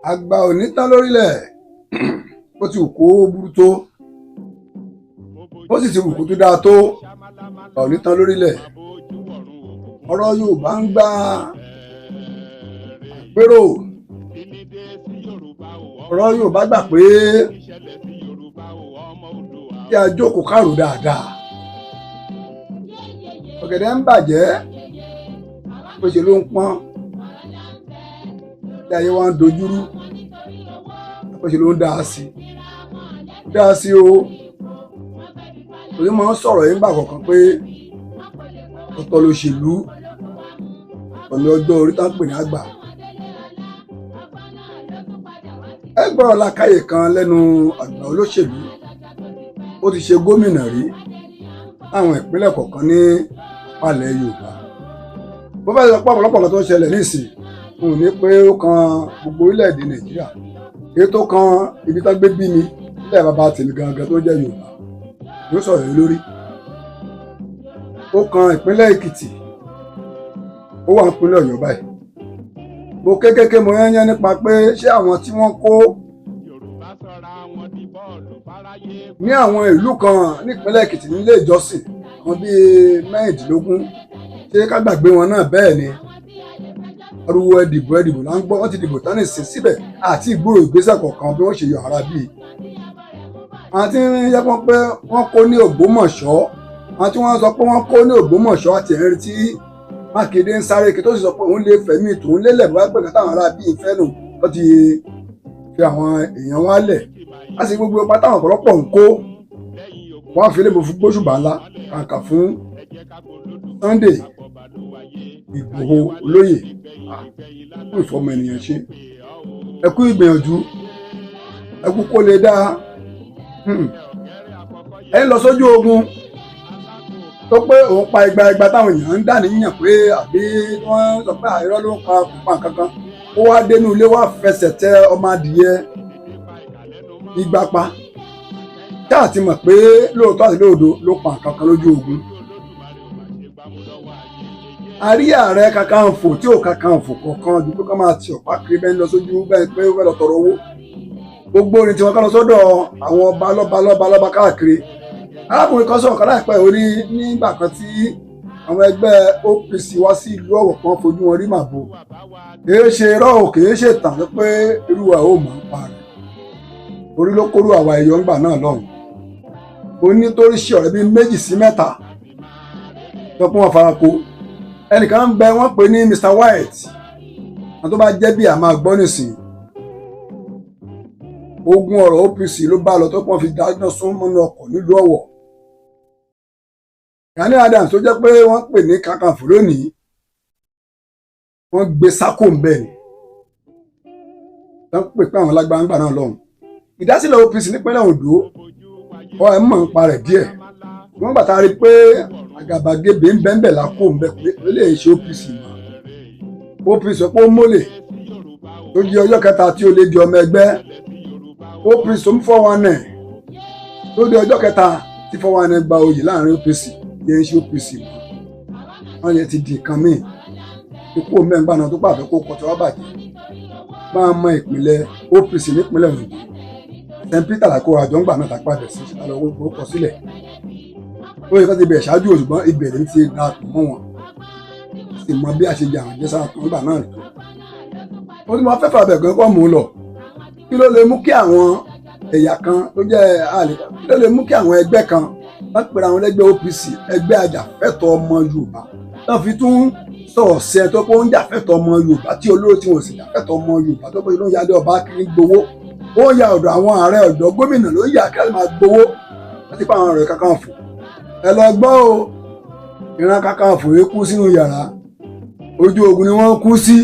àgbà ò ní tán lórílẹ̀ ó ti wù kó burú tó ó sì ti wù kó tó dáa tó àgbà ò ní tán lórílẹ̀. ọ̀rọ̀ Yorùbá ń gba àpérò. ọ̀rọ̀ Yorùbá gbà pé kí a jókòó kárò dáadáa. ọ̀gẹ̀dẹ̀ ń bàjẹ́ bó ṣe ló ń pọ́n tí ayé wa ń dojúrú bó ṣe ló ń dá sí o. òye máa ń sọ̀rọ̀ yín gbà kọ̀ọ̀kan pé ọ̀tọ̀ lòṣèlú ọ̀nà ọjọ́ orí tá ń pè ní àgbà. ẹ gbọ́dọ̀ làkàyè kan lẹ́nu àgbà olóṣèlú ó ti ṣe gómìnà rí àwọn ìpínlẹ̀ kọ̀ọ̀kan ní ìpàlẹ̀ Yorùbá. bó bá yẹ pé ọ̀pọ̀lọpọ̀ kan tó ń ṣẹlẹ̀ nísìn òun ní pé ó kan gbogbo orílẹ̀-èdè Nàìjíríà èyí tó kan ibi tá gbé bí mi ilẹ̀ bàbá tèmi gangan tó jẹ́ Yorùbá ló sọ̀rọ̀ yìí lórí. ó kan ìpínlẹ̀ Èkìtì ó wà nípínlẹ̀ Ọ̀yọ́ báyìí. mo kékeré mo yányán nípa pé ṣé àwọn tí wọ́n kó ní àwọn ìlú kan nípínlẹ̀ Èkìtì nílé ìjọsìn wọn bíi mẹ́rìndínlógún ṣé ká gbàgbé wọn náà bẹ́ẹ̀ ni ariwo ẹdìbò là ń gbọ́ wọ́n ti dìbò tán nìsín síbẹ̀ àti ìgbúrò ìgbésẹ̀ kọ̀ọ̀kan bí wọ́n ṣe yọ ara bíi. àwọn tí ń yẹ pé wọ́n kó ní Ògbómọ̀ṣọ́ àwọn tí wọ́n sọ pé wọ́n kó ní Ògbómọ̀ṣọ́ àti ẹ̀rí tí Mákindé ń sáré kí tó sì sọ pé òun lè fẹ̀mí tòun lélẹ̀ bá pẹ̀lú táwọn ará bíi ìfẹ́ nù wọ́n ti fi àwọn èèyàn wọn lẹ̀ á sì gbogbo pátá àwọn ọ̀pọ̀lọpọ̀ ń kó wọ́n fi lébo fún gbóṣùbà ńlá kàǹkà fún Sunday Ìgbòho olóyè fún ìfọmọ ènìyàn ṣe ẹ kú ìgbìyànjú ẹ kú kó lè dáa ẹ ń lọ sójú ogun tó pé òun pa igba táwọn èèyàn ń dà níyàn pé àbí wọ́n sọ pé àìrọ́ ló ń pa kankan ó wá dénú ilé wá fẹsẹ̀ tẹ ọmọ adìyẹ igba pa tá a ti mọ̀ pé lóòótọ́ àti lóòdo ló pa kankan lójú ogun. a rí ààrẹ Kakanfò tí ò Kakanfò kọ̀ọ̀kan ju pé ká máa ti ọ̀pá kiri bẹ́ẹ̀ lọ sójú bẹ́ẹ̀ pé ó fẹ́ lọ tọrọ owó gbogbo orin tí wọ́n ká lọ sọ́dọ̀ àwọn ọba lọ́ba káàkiri. arákùnrin kan sọ̀rọ̀ kan láìpẹ́ orí nígbà kan tí àwọn ẹgbẹ́ OPC wá sí ìlú Ọ̀wọ̀ kan fojú wọn rí màbo kìí ṣe irọ́ ò kìí ṣe tàn pé irú wa ò mọ̀ ń pa rẹ̀ orí ló kóró àwa ẹ̀yọ́ ńgbà náà lọ́hùn. onítorí ṣe ọ̀rẹ́ bíi 2 sí 3 tó pọ́n wọn farako ẹnìkan ń bẹ wọ́n pè ní Mr. White àwọn tó bá jẹ́ bí àmà gbọ́ nìsín ogun ọ̀rọ̀ OPC ló bá lọ tó pọ́n fi dáná sún mọ́nú ọkọ̀ nílùú Ọ̀wọ̀. Gani Adams tó jẹ́ pé wọ́n pè ní Kakanfò lónìí wọ́n gbé sákò ń bẹ̀ ni wọ́n pè pé àwọn lágbàǹgbà náà lọ́hùn. ìdásílẹ̀ OPC nípínlẹ̀ Ondo ọ ẹ̀ mọ̀ ń parẹ̀ díẹ̀ wọ́n gbà tá a rí pé àgàbàgebè ń bẹ́ńbẹ̀ lákò ń bẹ̀ pé lè ṣe OPC mọ́ OPC sọ pé ó mólè tó di ọjọ́ kẹta tí ó lé di ọmọ ẹgbẹ́ OPC tó ń 419 tó di ọjọ́ kẹta tí 419 gba oyè láàrin OPC yẹn ṣe OPC mọ́ wọ́n yẹn ti di nǹkan míì ikú mẹ́ngbà náà tó pàfẹ́ kó kọ́ tí wọ́n bàjẹ́ máa mọ ìpínlẹ̀ OPC nípínlẹ̀ Ondo St. Peter làkó àjọǹgbà náà tàpá bẹ̀ sí ìṣàlọ́ owó kọ sílẹ̀ ó yẹ kó ti bẹ̀ ṣáájú òṣùgbọ́n ìbẹ̀rẹ̀ ti da pọ̀ mọ́ wọn sì mọ bí a ṣe jẹ àwọn ìjẹsà kan gbà náà nìkan ó ti mọ afẹ́fẹ́ abẹ gan kọ́ mú un lọ kí ló lè mú kí àwọn ẹ̀yà kan tó jẹ́ àlè kí ló lè mú kí àwọn ẹgbẹ́ kan wọ́n pèrè àwọn ẹgbẹ́ OPC ẹgbẹ́ ajàfẹ́tọ̀ọ́ ọmọ Yorùbá wọ́n fi tún sọ̀rọ̀ sí ẹ tó pé ó ń jàfẹ́tọ̀ọ́ ọmọ Yorùbá tí olóró tí wọ́n sì jàfẹ́tọ̀ọ́ ọmọ Yorùbá tó pé ló ń yálé ọba kiri gbowó ó ń ya ọ̀dọ̀ àwọn ààrẹ ọ̀dọ́ gómìnà ló ń yà kí wọ́n máa gbowó láti pa àwọn ọ̀rẹ́ Kakanfò ẹ lọ gbọ́ o ìran Kakanfò yìí kú sínú yàrá ojú ogun ni wọ́n kú sí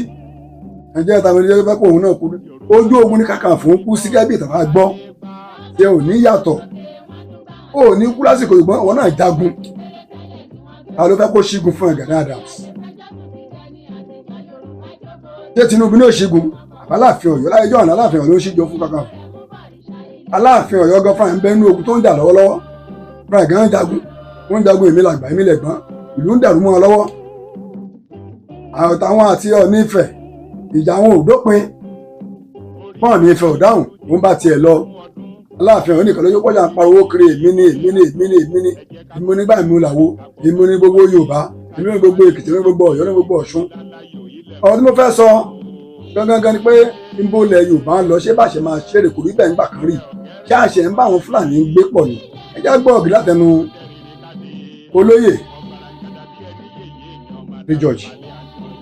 nàìjíríà tàbí ẹjọ́ fẹ́ kó òun náà kú ojú ogun ni Kakanfò ń kú sí gẹ́gẹ́ bí ìtàn bá gbọ́ ṣe ò ní yàtọ̀ ó ní kú lásìkò ìgbọ́n àwọn náà jagun ta ló fẹ́ kó ṣígun fún Gani Adams ṣé Tinubu náà ṣígun Aláàfin Ọ̀yọ́ láyé jọ̀ọ́nà Aláàfin Ọ̀yọ́ ló ń ṣíjọ fún Kakanfò Aláàfin Ọ̀yọ́ gan fún àìbẹ́nu ogun tó ń jà lọ́wọ́lọ́wọ́ fún àìgán jagun wọ́n ń jagun èmi làgbà èmi lẹ̀gbọ́n ìlú ń dàrú mọ́ ọ lọ́wọ́ àtàwọn àti Ọọ̀ni Ifẹ̀ ìjà àwọn ò dópin pọ́n ní Ifẹ̀ ò dáhùn òun bá tiẹ̀ lọ Aláàfin ọ̀hún nìkan lójú pọ́jà ń pariwo kiri èmi ni èmi nígbà mi làwo èmi ní gbogbo Yorùbá èmi ní gbogbo Èkìtì èmi ní gbogbo Ọ̀yọ́ ní gbogbo Ọ̀ṣun. ọ̀rọ̀ tí mo fẹ́ sọ gangan ni pé níbo ilẹ̀ Yorùbá ń lọ ṣé bá ṣe máa ṣeré kò rí bẹ́ẹ̀ nígbà kan rí ṣé àṣẹ ń bá àwọn Fúlàní gbé pọ̀ ni ẹjẹ́ gbọ́ ọ̀gì látẹnu olóyè ní George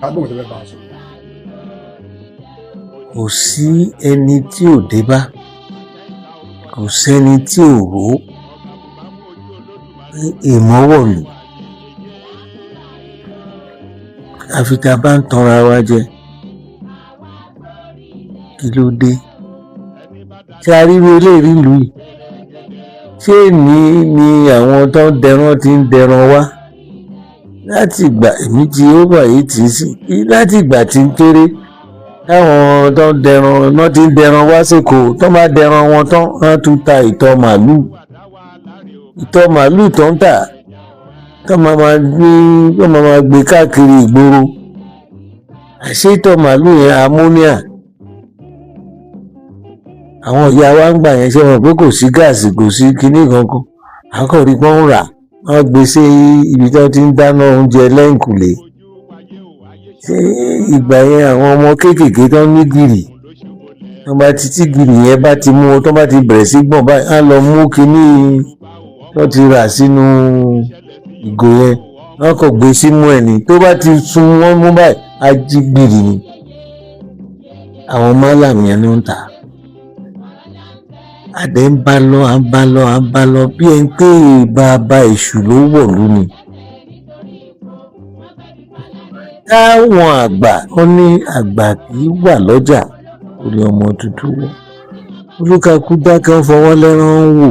kágbọ́n tó fẹ́ bá a sọ. Kò sí ẹni tí ò dé bá, kò sẹ́ni tí ò rò ó pé ìmọ̀wọ̀lù àfi tá a bá ń tanra wa jẹ. Kí ló dé? Ṣé a rí eléyìí ìlú yìí? Ṣé èmi ni àwọn tó ń dẹran ti ń dẹran wá? Láti ìgbà èmi tí ó wà yìí tì í sí láti ìgbà tí ń kéré táwọn tó ń dẹran náà ti ń dẹran wá sóko tó máa dẹran wọn tán wọ́n tún ta ìtọ̀ màálùú tó ń tà tó máa gbé káàkiri ìgboro. Àṣé ìtọ̀ màálùú yẹn amóníà. Àwọn ìyá wa ń gbà yẹn ṣe wọn pé kò sí gáàsì kò sí kinní kankan àkọ́rí pọ́n ń rà wọ́n gbé sí ibi tí wọ́n ti ń dáná oúnjẹ lẹ́yìnkùlé. Ṣé ìgbà yẹn àwọn ọmọ kéékèèké tó ní gìrì tó bá ti tí gìrì yẹn bá ti mú wọn tó bá ti bẹ̀rẹ̀ sí gbọ̀n báyìí á lọ mú kinní tó ti rà sínú ìgò yẹn wọ́n kò gbé símú ẹ̀ ní tó bá ti sun wọ́n mú báyìí á jí gìrì ni. Àwọn málàmù yẹn ló ń tà. Àdé ń bá lọ bí ẹni pé bàbá èṣù ló wọ̀lú ni. Táwọn àgbà ó ní àgbà kì í wà lọ́jà orí ọmọ tuntun wọ̀. Olúkakú dákẹ́ ń fọwọ́ lẹ́rán ń wò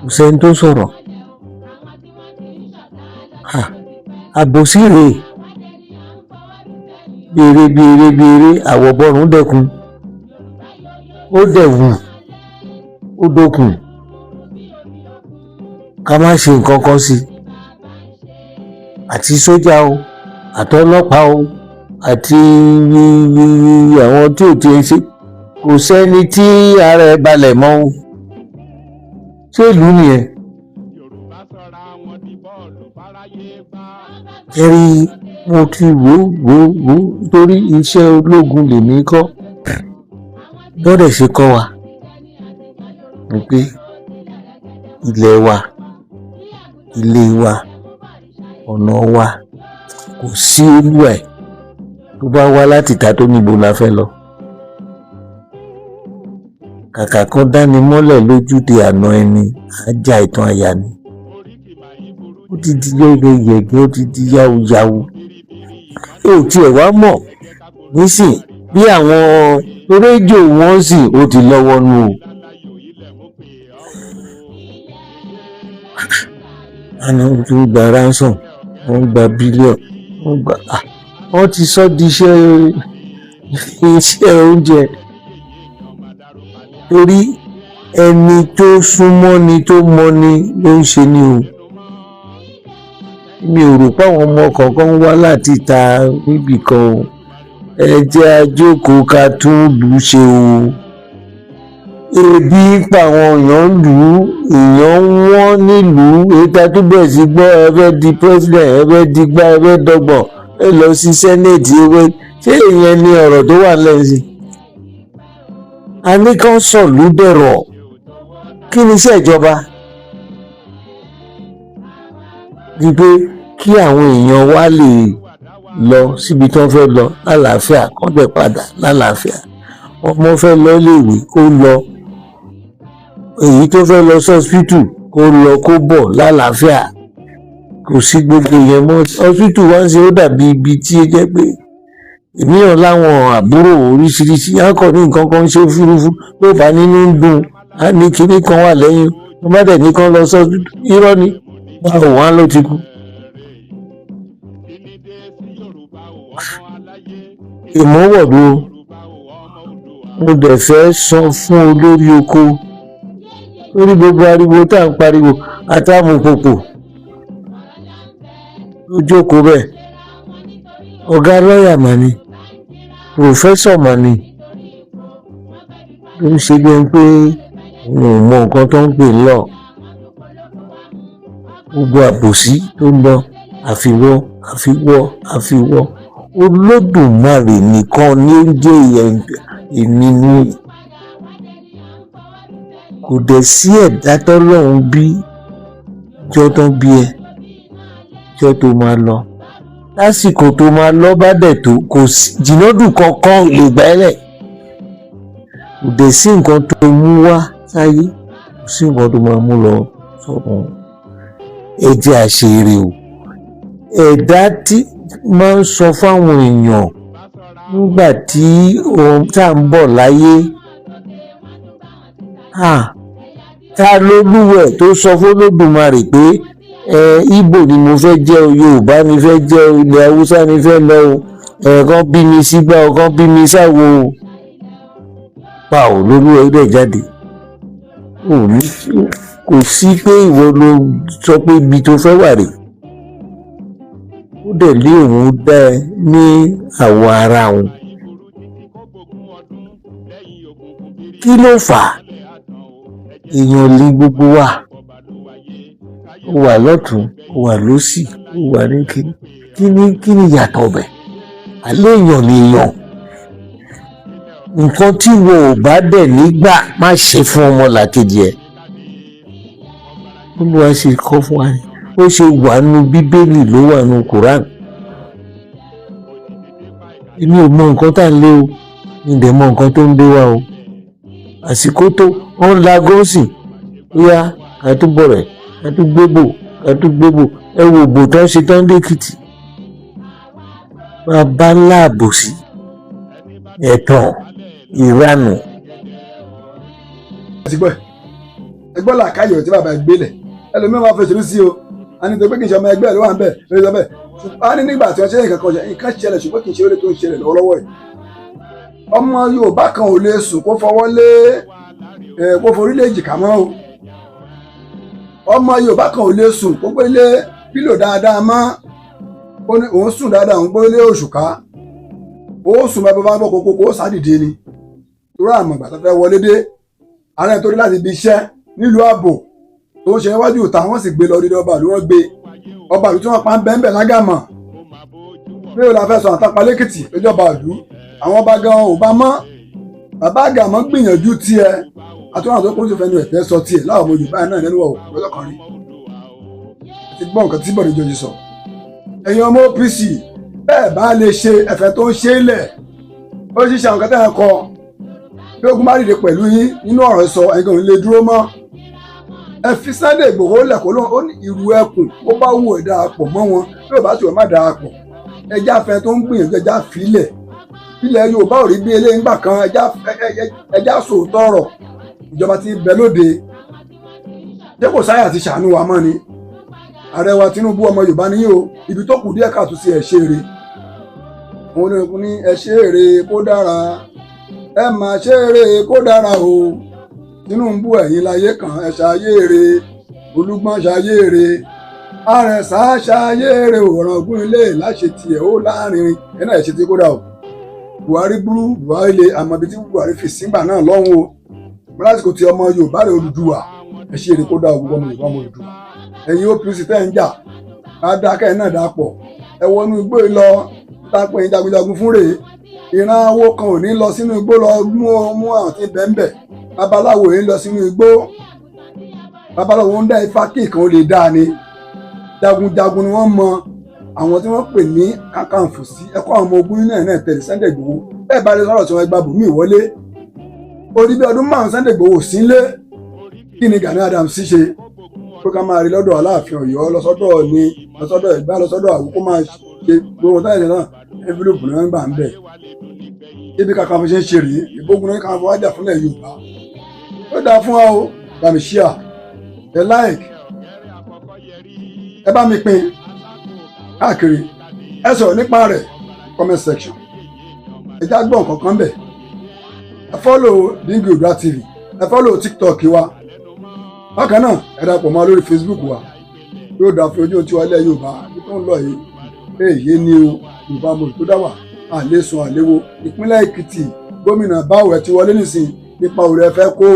kò sẹ́ni tó sọ̀rọ̀. Àbòsí rèé béèrè àwọ̀bọ̀rún dẹkùn ó dẹ̀ wù ó dókun ká má ṣe nǹkan kan sí àti sójà o àtọlọ́pàá o àti àwọn tí ò tiẹ̀ ṣe kò sẹ́ni tí ara ẹ̀ balẹ̀ mọ́ o. Ṣé ìlú nìyẹn? Ẹ̀rí mo ti wò nítorí iṣẹ́ ológun lèmi kọ́ lọ́dẹ̀ ṣe kọ́ wa pé ilẹ̀ wa ilé wa ọ̀nà wa kò sí olúwa ẹ̀ tó bá wá láti ìta tó níbo la fẹ́ lọ. Kàkà kan dáni mọ́lẹ̀ lójúde àná ẹni ajá ìtàn àyà ni. Ó ti di yẹ̀gẹ́ ó ti di yáwuyàwu. Ó tiẹ̀ wá mọ̀ nísìn bí àwọn rédíò wọn sì ó ti lọ́wọ́ nù o. Àná tó gba ransom wọ́n gba bílíọ̀nù wọ́n ti sọ di iṣẹ́ oúnjẹ torí ẹni tó súnmọ́ ni tó mọ̀ ni ló ń ṣe ni o. Mi ò rò pé àwọn ọmọ kọ̀ọ̀kan wá láti ta níbì kan o. Ẹ jẹ́ a jókòó ká tún lù ú ṣe o. Ebi ń pa àwọn èèyàn wọ́n nílùú ètò tó bẹ̀rẹ̀ sí gbọ́ ẹ fẹ́ di president ẹ fẹ́ di gbá ẹ fẹ́ dọ́gbọ̀n ẹ lọ sí senate ewé ṣé ìyẹn ni ọ̀rọ̀ tó wà lẹ́sìn. A ní kán sọ̀lú dẹ̀rọ̀ kí ni iṣẹ́ ìjọba? Di pé kí àwọn èèyàn wá lè lọ síbi tó fẹ́ lọ lálàáfíà kán dẹ̀ padà lálàáfíà. Ọmọ fẹ́ lọ léèwé kó lọ, èyí tó fẹ́ lọ sọ́spítù kó lọ kó bọ̀ lálàáfíà. Kò sí gbogbo yẹn mọ́. Hospital wá ń ṣe ó dàbí ibi tí ó jẹ́ pé èmíràn láwọn àbúrò oríṣiríṣi á kọ̀ ní nǹkan kan ṣe fúrufú tó bá nínú ń dùn á ní kinní kan wà lẹ́yìn tó bá dẹ̀ ní kán lọ sọ́spítù irọ́ ni báwo wá ló ti kú. Ìmọ̀wọ̀dù mo dẹ̀ fẹ́ sọ fún olórí oko lórí gbogbo ariwo tá à ń pariwo àtàmùpòpò ló jókòó bẹ́ẹ̀. Ọ̀gá lọ́ọ̀yà mà ni pòfẹ́sọ̀ mà ni tó ń ṣe bí ẹni pé òun ò mọ nǹkan tó ń pè lọ gbogbo àbòsí tó ń lọ àfiwọ́ Olódùmarè nìkan ní ó jẹ́ ìnínú kò dẹ̀ sí ẹ̀dá tọ́lọ́run bí jọ́ tán bí ẹ jọ́ tó máa lọ lásìkò tó máa lọ bá dẹ̀ tó kò sí jìnnàdù kankan lè gbà ẹ́ lẹ̀ kò dẹ̀ sí nǹkan tó mú wá sáyé kò sí nǹkan tó máa mú lọ sọ́run ẹ jẹ́ àṣeré o ẹ̀dá tí máa ń sọ fáwọn èèyàn nígbà tí ohun tá à ń bọ̀ láyé ta lólúwẹ̀ tó sọ f'Olódùmarè pé Ìgbò ni mo fẹ́ jẹ́ o Yorùbá ni fẹ́ jẹ́ o ilẹ̀ Haúsá ni fẹ́ lọ o ẹ̀ẹ̀kan bí mi sígbà ọ̀kan bí mi sáwo o pa ò lólúwẹ̀ rẹ̀ jáde kò sí pé ìwọ ló sọ pé ibi tó fẹ́ wà rè ó dẹ̀ lé òun dá ẹ ní àwọ̀ ara òun kí ló fà á èèyàn lé gbogbo wa ó wà lọ́tún ó wà lósì ó wà ní kí ni yàtọ̀ bẹ̀ alẹ́ èèyàn ni èèyàn nǹkan tí wọn ò bá dẹ̀ nígbà má ṣe fún ọmọ làkejì ẹ̀ Olúwa ṣe kọ́ fún wa ni ó ṣe wà nù Bíbélì ló wà nù Quran èmi ò mọ nǹkan tá à ń lé o mi dẹ̀ mọ nǹkan tó ń dé wa o àsìkò tó wọ́n la gọ́ọ̀sì bóyá àtúbọ̀ rẹ̀ àtúgbébò ẹ wo ògbò tó ń ṣe tán lẹ́kìtì bàbá láàbò sí ẹ̀tàn ìranù. ẹgbọ́n làákàyọ̀ tí bàbá gbélẹ̀ ẹlòmíràn máa fẹsẹ̀ sí o a ní tó pé kì í ṣe ọmọ ẹgbẹ́ ló wà ń bẹ̀ lórí sọ bẹ́ẹ̀ ṣùgbọ́n a ní nígbà tí wọ́n ṣe nǹkan ṣẹlẹ̀ ṣùgbọ́n kì í ṣe orí tó ń ṣẹlẹ̀ lọ́wọ́lọ́wọ́ yìí ọmọ Yorùbá kan ò lè sùn kó fọwọ́ lé kó forí lé èjìká mọ́ o ọmọ Yorùbá kan ò lè sùn kó gbé lé pílò dáadáa mọ́ ó ní òun sùn dáadáa òun gbé lé òṣùká ó sùn bá bá bọ́ kókó kó sádìde ni torí àmọ̀ ìgbà tó fẹ́ wọlé dé ààrẹ torí láti ibi iṣẹ́ nílùú ààbò tó ń ṣe iwájú ìta wọ́n sì gbé lọ dídé ọba àlú wọ́n gbé ọba àlú tí wọ́n pa ń bẹ́ẹ̀ bẹ́ẹ̀ lágàmọ̀ bí ó la fẹ́ sọ àtàpá lẹ́kìtì lójọba àlú àwọn ọba gan ò bá mọ́ bàbá àgàmọ́ gbìyànjú tiẹ̀ àtúnwà tó kún sí fẹ́nu ẹ̀fẹ́ sọ tiẹ̀ láwọn ọmọ Yorùbá náà nínú ọ̀pọ̀lọpọ̀ ti gbọ́ nǹkan tí Bọ̀dé George sọ ẹ̀yin ọmọ OPC bẹ́ẹ̀ bá lè ṣe ẹ̀fẹ́ tó ń ṣe é lẹ̀ ó sì ṣe àwọn kẹtẹ́ ẹ̀ kọ bí ogun bá dìde pẹ̀lú yín nínú ọ̀rọ̀ sọ ẹ̀yin kan ò lè dúró mọ́ ẹ fi Sunday Igboho lẹ̀ kó lóun ó ní ìrù ẹkùn ó bá wù ẹ̀ darapọ̀ mọ́ wọn bí ò bá tù ẹ̀ má darapọ̀ ẹjá fẹ́ tó ń gbìyànjú ẹjá fílẹ̀ ilẹ̀ Yorùbá ò rí bí eléyìí ńgbà kan ẹjá sòótọ́ ọ̀rọ̀ ìjọba ti bẹ lóde jẹ́ kò sáyà ti ṣàánú wa mọ́ ni ààrẹ wa Tinubu ọmọ Yorùbá ní o ibi tó kù díẹ̀ káàtó sí ẹ ṣe eré òun ní ní ẹ ṣe eré kó dára ẹ máa ṣe eré kó dára o Tinubu ẹ̀yin láyé kan ẹ ṣayé eré Olúgbọ́n ṣayé eré Àrẹ̀sà ṣayé eré òràngún ilé láṣẹ tiẹ̀ ó láàrin ẹ̀ náà ẹ̀ ṣe ti kó dà o Buhari burú Buhari lè àmọ́ ibi tí Buhari fi sígbà náà lọ́hùn o lásìkò tí ọmọ Yorùbá rẹ̀ Odùduwà ẹ ṣe eré kó dà o gbogbo ọmọ Yorùbá ọmọ Odùduwà ẹ̀yin OPC tẹ́ ń jà adákẹ́ ẹ̀ náà dàpọ̀ ẹ wọnú igbó yìí lọ tápẹ́ yín jagunjagun fún rèé ìran awo kan ò ní lọ sínú igbó lọ mú àwọn tí bẹ́ẹ̀ babaláwo yìí lọ sínú igbó babaláwo ń dá ifá kí nǹkan ó lè dáa ni jagunjagun ni wọ́n mọ àwọn tí wọ́n pè ní Kakanfò sí ẹ̀kọ́ àwọn ọmọ ogun náà tẹ̀lé Sunday Igboho bẹ́ẹ̀ bá lè sọ̀rọ̀ tí wọ́n gba bùnmí ìwọlé orí bí ọdún márùn Sunday Igboho sílé kí ni Gani Adams ṣe pé ká máa rí lọ́dọ̀ Aláàfin Ọ̀yọ́ lọ́sọ́dọ̀ ní lọ́sọ́dọ̀ Ẹ̀gbá lọ́sọ́dọ̀ àwọn kó máa ṣe gbogbo táyà náà envelope náà ń gbà ń bẹ̀ ibi Kakanfò ṣe ń ṣe rèé ìbógun náà Kakanfò wájà fúnlẹ̀ Yorùbá ó dáa fún wa o bá mi ṣíà ẹ like ẹ bá mi pín káàkiri ẹ sọ̀rọ̀ nípa rẹ̀ comment section ẹ já gbọ́ nǹkan kan bẹ̀ ẹ follow Dingy Oodua TV ẹ follow TikTok wa bákan náà ẹ dàpọ̀ mọ́ lórí Facebook wa yóò dà fún ojú tiwa ilẹ̀ Yorùbá tó ń lọ yìí èyí ni o Yorùbá mo tó dá wà àlésùn àléwo ìpínlẹ̀ Èkìtì gómìnà Báwẹ̀ ti wọlé nísìnyí ipa òru ẹ fẹ́ kó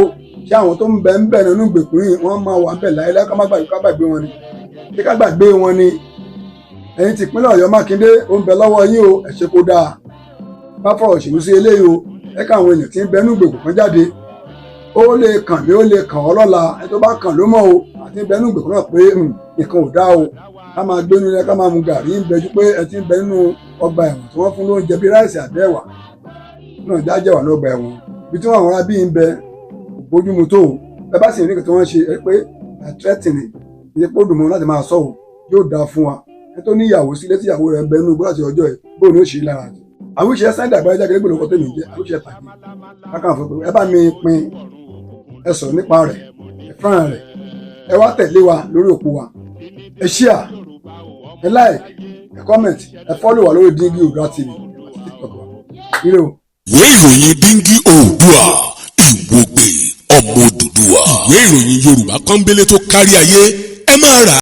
ṣé àwọn tó ń bẹ nínú ìgbèkùn yìí wọ́n máa wà bẹ̀ láyé ká gbàgbé wọn ni ṣé ká gbàgbé wọn ni ẹ̀yin ti ìpínlẹ̀ Ọ̀yọ́ Mákindé ó ń bẹ lọ́wọ́ yín o ẹ ṣe kó dáa bá fọ̀rọ̀ òṣèlú sí eléyìí o ẹ káwọn èèyàn tí ń bẹ nínú ìgbèkùn kan jáde ó lè kàn mí ó lè kàn ọ́ lọ́la ẹ tó bá kàn ló mọ̀ o àti ń bẹ nínú ìgbèkùn náà pé nǹkan ò dá o ká máa gbé nínú ẹ ká máa mu gàrí ń bẹjú pé ẹ ti ń bẹ nínú ọgbà ẹ̀wọ̀n tí wọ́n fún lóúnjẹ bíi ráìsì àbẹ́wà náà dájẹ́wà lọ́gbà ẹ̀wọ̀n bí tí wọ́n àwọn ará bíi ń bẹ bójúmu tó o ẹ bá sì rí nǹkan tí wọ́n ṣe ẹ pé àtẹ́tìnì ìyẹn pé ó dùn mọ́ láti máa sọ o yóò dáa fún wa ẹ tó ní ìyàwó sílé tí ìyàwó rẹ̀ ń bẹ nínú igbó láti ọjọ́ ẹ bóun ni ó ṣe lára rẹ̀ àwíṣe Sunday Àgbáyé Jákèjádò gbọ́dọ̀ kọ́ tèmi jẹ́ àwíṣe tàbí kákan fún ẹ bá mi pín ẹ sọ̀rọ̀ nípa rẹ̀ ẹ fẹ́ràn rẹ̀ ẹ wá tẹ̀lé wa lórí òpó wa ẹ share ẹ like ẹ comment ẹ follow wa lórí Dingy Oòduà TV àti TikTok wa ire o. ìwé ìròyìn Dingy Oòduà ìwògbè ọmọ Odùduwà ìwé ìròyìn Yorùbá pọ́nbélé tó kárí ayé ẹ máa rà